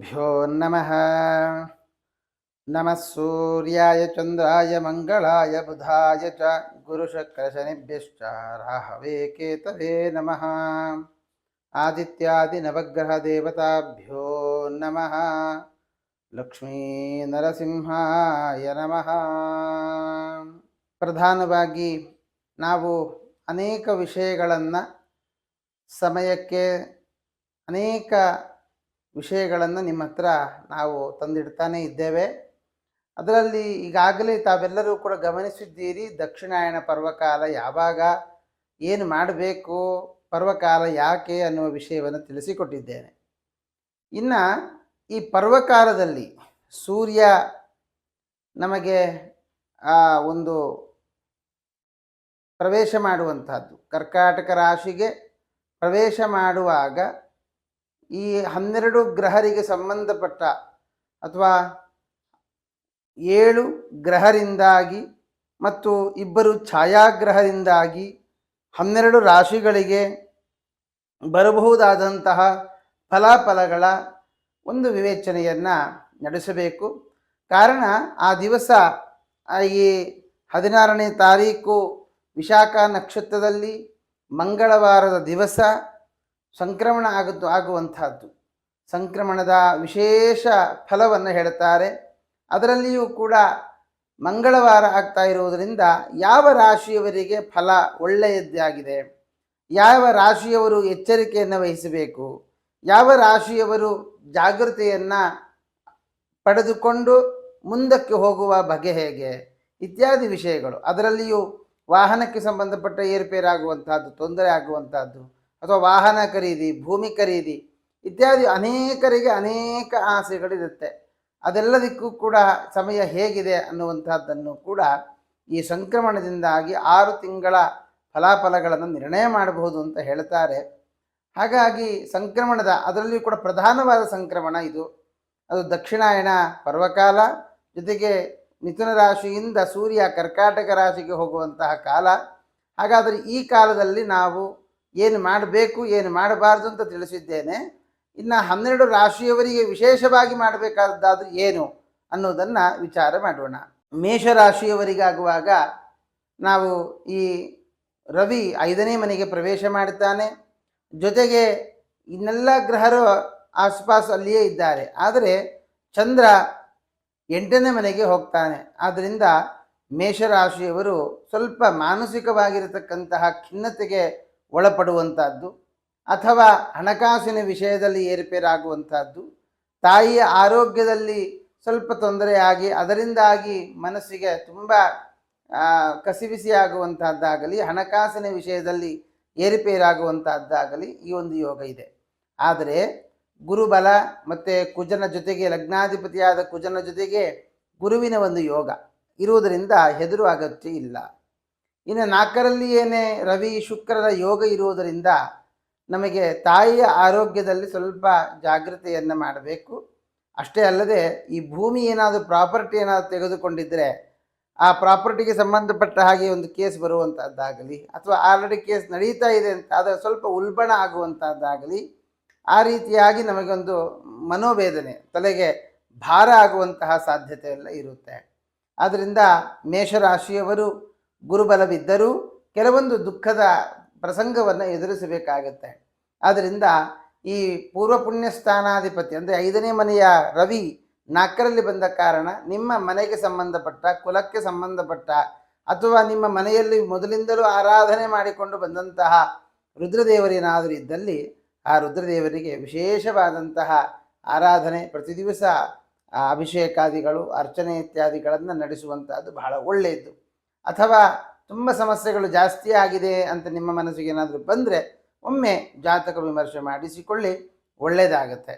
ಗುರುಭ್ಯೋ ನಮಃ. ನಮಃ ಸೂರ್ಯಾಯ ಚಂದ್ರಾಯ ಮಂಗಳಾಯ ಬುಧಾಯ ಚ ಗುರುಶುಕ್ರಶನಿಭ್ಯಶ್ಚ ರಾಹವೇ ಕೇತವೇ ನಮಃ. ಆದಿತ್ಯಾದಿ ನವಗ್ರಹ ದೇವತಾಭ್ಯೋ ನಮಃ. ಲಕ್ಷ್ಮೀ ನರಸಿಂಹಾಯ ನಮಃ. ಪ್ರಧಾನವಾಗಿ ನಾವು ಅನೇಕ ವಿಷಯಗಳನ್ನು ಸಮಯಕ್ಕೆ ಅನೇಕ ವಿಷಯಗಳನ್ನು ನಿಮ್ಮ ಹತ್ರ ನಾವು ತಂದಿಡ್ತಾನೇ ಇದ್ದೇವೆ. ಅದರಲ್ಲಿ ಈಗಾಗಲೇ ತಾವೆಲ್ಲರೂ ಕೂಡ ಗಮನಿಸಿದ್ದೀರಿ, ದಕ್ಷಿಣಾಯಣ ಪರ್ವಕಾಲ ಯಾವಾಗ, ಏನು ಮಾಡಬೇಕು, ಪರ್ವಕಾಲ ಯಾಕೆ ಅನ್ನುವ ವಿಷಯವನ್ನು ತಿಳಿಸಿಕೊಟ್ಟಿದ್ದೇನೆ. ಇನ್ನು ಈ ಪರ್ವಕಾಲದಲ್ಲಿ ಸೂರ್ಯ ನಮಗೆ ಒಂದು ಪ್ರವೇಶ ಮಾಡುವಂತಹದ್ದು, ಕರ್ಕಾಟಕ ರಾಶಿಗೆ ಪ್ರವೇಶ ಮಾಡುವಾಗ ಈ 12 ಗ್ರಹರಿಗೆ ಸಂಬಂಧಪಟ್ಟ ಅಥವಾ 7 ಗ್ರಹರಿಂದಾಗಿ ಮತ್ತು 2 ಛಾಯಾಗ್ರಹದಿಂದಾಗಿ 12 ರಾಶಿಗಳಿಗೆ ಬರಬಹುದಾದಂತಹ ಫಲಾಫಲಗಳ ಒಂದು ವಿವೇಚನೆಯನ್ನು ನಡೆಸಬೇಕು. ಕಾರಣ ಆ ದಿವಸ ಈ 16ನೇ ತಾರೀಕು ವಿಶಾಖ ನಕ್ಷತ್ರದಲ್ಲಿ ಮಂಗಳವಾರದ ದಿವಸ ಸಂಕ್ರಮಣ ಆಗುವಂತಹದ್ದು. ಸಂಕ್ರಮಣದ ವಿಶೇಷ ಫಲವನ್ನು ಹೇಳ್ತಾರೆ. ಅದರಲ್ಲಿಯೂ ಕೂಡ ಮಂಗಳವಾರ ಆಗ್ತಾ ಇರುವುದರಿಂದ ಯಾವ ರಾಶಿಯವರಿಗೆ ಫಲ ಒಳ್ಳೆಯದ್ದಾಗಿದೆ, ಯಾವ ರಾಶಿಯವರು ಎಚ್ಚರಿಕೆಯನ್ನು ವಹಿಸಬೇಕು, ಯಾವ ರಾಶಿಯವರು ಜಾಗೃತೆಯನ್ನು ಪಡೆದುಕೊಂಡು ಮುಂದಕ್ಕೆ ಹೋಗುವ ಬಗೆ ಹೇಗೆ ಇತ್ಯಾದಿ ವಿಷಯಗಳು. ಅದರಲ್ಲಿಯೂ ವಾಹನಕ್ಕೆ ಸಂಬಂಧಪಟ್ಟ ಏರುಪೇರಾಗುವಂತಹದ್ದು, ತೊಂದರೆ ಆಗುವಂತಹದ್ದು, ಅಥವಾ ವಾಹನ ಖರೀದಿ, ಭೂಮಿ ಖರೀದಿ ಇತ್ಯಾದಿ ಅನೇಕರಿಗೆ ಅನೇಕ ಆಸೆಗಳಿರುತ್ತೆ. ಅದೆಲ್ಲದಕ್ಕೂ ಕೂಡ ಸಮಯ ಹೇಗಿದೆ ಅನ್ನುವಂಥದ್ದನ್ನು ಕೂಡ ಈ ಸಂಕ್ರಮಣದಿಂದಾಗಿ 6 ತಿಂಗಳ ಫಲಾಫಲಗಳನ್ನು ನಿರ್ಣಯ ಮಾಡಬಹುದು ಅಂತ ಹೇಳ್ತಾರೆ. ಹಾಗಾಗಿ ಸಂಕ್ರಮಣದ ಅದರಲ್ಲಿಯೂ ಕೂಡ ಪ್ರಧಾನವಾದ ಸಂಕ್ರಮಣ ಇದು. ಅದು ದಕ್ಷಿಣಾಯಣ ಪರ್ವಕಾಲ, ಜೊತೆಗೆ ಮಿಥುನ ರಾಶಿಯಿಂದ ಸೂರ್ಯ ಕರ್ಕಾಟಕ ರಾಶಿಗೆ ಹೋಗುವಂತಹ ಕಾಲ. ಹಾಗಾದರೆ ಈ ಕಾಲದಲ್ಲಿ ನಾವು ಏನು ಮಾಡಬೇಕು, ಏನು ಮಾಡಬಾರ್ದು ಅಂತ ತಿಳಿಸಿದ್ದೇನೆ. ಇನ್ನು 12 ರಾಶಿಯವರಿಗೆ ವಿಶೇಷವಾಗಿ ಮಾಡಬೇಕಾದದ್ದಾದರೂ ಏನು ಅನ್ನೋದನ್ನು ವಿಚಾರ ಮಾಡೋಣ. ಮೇಷರಾಶಿಯವರಿಗಾಗುವಾಗ ನಾವು ಈ ರವಿ 5ನೇ ಮನೆಗೆ ಪ್ರವೇಶ ಮಾಡುತ್ತಾನೆ. ಜೊತೆಗೆ ಇನ್ನೆಲ್ಲ ಗ್ರಹರು ಆಸ್ಪಾಸ್ ಅಲ್ಲಿಯೇ ಇದ್ದಾರೆ. ಆದರೆ ಚಂದ್ರ 8ನೇ ಮನೆಗೆ ಹೋಗ್ತಾನೆ. ಆದ್ದರಿಂದ ಮೇಷರಾಶಿಯವರು ಸ್ವಲ್ಪ ಮಾನಸಿಕವಾಗಿರತಕ್ಕಂತಹ ಖಿನ್ನತೆಗೆ ಒಳಪಡುವಂಥದ್ದು, ಅಥವಾ ಹಣಕಾಸಿನ ವಿಷಯದಲ್ಲಿ ಏರುಪೇರಾಗುವಂಥದ್ದು, ತಾಯಿಯ ಆರೋಗ್ಯದಲ್ಲಿ ಸ್ವಲ್ಪ ತೊಂದರೆಯಾಗಿ ಅದರಿಂದಾಗಿ ಮನಸ್ಸಿಗೆ ತುಂಬ ಕಸಿವಿಸಿ ಆಗುವಂಥದ್ದಾಗಲಿ, ಹಣಕಾಸಿನ ವಿಷಯದಲ್ಲಿ ಏರುಪೇರಾಗುವಂಥದ್ದಾಗಲಿ ಈ ಒಂದು ಯೋಗ ಇದೆ. ಆದರೆ ಗುರುಬಲ ಮತ್ತು ಕುಜನ ಜೊತೆಗೆ, ಲಗ್ನಾಧಿಪತಿಯಾದ ಕುಜನ ಜೊತೆಗೆ ಗುರುವಿನ ಒಂದು ಯೋಗ ಇರುವುದರಿಂದ ಹೆದರು ಅಗತ್ಯ ಇಲ್ಲ. ಇನ್ನು 4ರಲ್ಲಿ ಏನೇ ರವಿ ಶುಕ್ರರ ಯೋಗ ಇರುವುದರಿಂದ ನಮಗೆ ತಾಯಿಯ ಆರೋಗ್ಯದಲ್ಲಿ ಸ್ವಲ್ಪ ಜಾಗೃತೆಯನ್ನು ಮಾಡಬೇಕು. ಅಷ್ಟೇ ಅಲ್ಲದೆ ಈ ಭೂಮಿ ಏನಾದರೂ ಪ್ರಾಪರ್ಟಿ ಏನಾದರೂ ತೆಗೆದುಕೊಂಡಿದ್ದರೆ ಆ ಪ್ರಾಪರ್ಟಿಗೆ ಸಂಬಂಧಪಟ್ಟ ಹಾಗೆ ಒಂದು ಕೇಸ್ ಬರುವಂಥದ್ದಾಗಲಿ, ಅಥವಾ ಆಲ್ರೆಡಿ ಕೇಸ್ ನಡೀತಾ ಇದೆ ಅಂತ ಅದರ ಸ್ವಲ್ಪ ಉಲ್ಬಣ ಆಗುವಂಥದ್ದಾಗಲಿ, ಆ ರೀತಿಯಾಗಿ ನಮಗೊಂದು ಮನೋವೇದನೆ, ತಲೆಗೆ ಭಾರ ಆಗುವಂತಹ ಸಾಧ್ಯತೆ ಎಲ್ಲ ಇರುತ್ತೆ. ಆದ್ದರಿಂದ ಮೇಷರಾಶಿಯವರು ಗುರುಬಲವಿದ್ದರೂ ಕೆಲವೊಂದು ದುಃಖದ ಪ್ರಸಂಗವನ್ನು ಎದುರಿಸಬೇಕಾಗತ್ತೆ. ಆದ್ದರಿಂದ ಈ ಪೂರ್ವ ಪುಣ್ಯ ಸ್ಥಾನಾಧಿಪತಿ ಅಂದರೆ 5ನೇ ಮನೆಯ ರವಿ 4ರಲ್ಲಿ ಬಂದ ಕಾರಣ ನಿಮ್ಮ ಮನೆಗೆ ಸಂಬಂಧಪಟ್ಟ, ಕುಲಕ್ಕೆ ಸಂಬಂಧಪಟ್ಟ, ಅಥವಾ ನಿಮ್ಮ ಮನೆಯಲ್ಲಿ ಮೊದಲಿಂದಲೂ ಆರಾಧನೆ ಮಾಡಿಕೊಂಡು ಬಂದಂತಹ ರುದ್ರದೇವರೇನಾದರೂ ಇದ್ದಲ್ಲಿ ಆ ರುದ್ರದೇವರಿಗೆ ವಿಶೇಷವಾದಂತಹ ಆರಾಧನೆ, ಪ್ರತಿ ದಿವಸ ಅಭಿಷೇಕಾದಿಗಳು, ಅರ್ಚನೆ ಇತ್ಯಾದಿಗಳನ್ನು ನಡೆಸುವಂಥದ್ದು ಬಹಳ ಒಳ್ಳೆಯದು. ಅಥವಾ ತುಂಬ ಸಮಸ್ಯೆಗಳು ಜಾಸ್ತಿ ಆಗಿದೆ ಅಂತ ನಿಮ್ಮ ಮನಸ್ಸಿಗೆ ಏನಾದರೂ ಬಂದರೆ ಒಮ್ಮೆ ಜಾತಕ ವಿಮರ್ಶೆ ಮಾಡಿಸಿಕೊಳ್ಳಿ, ಒಳ್ಳೆಯದಾಗತ್ತೆ.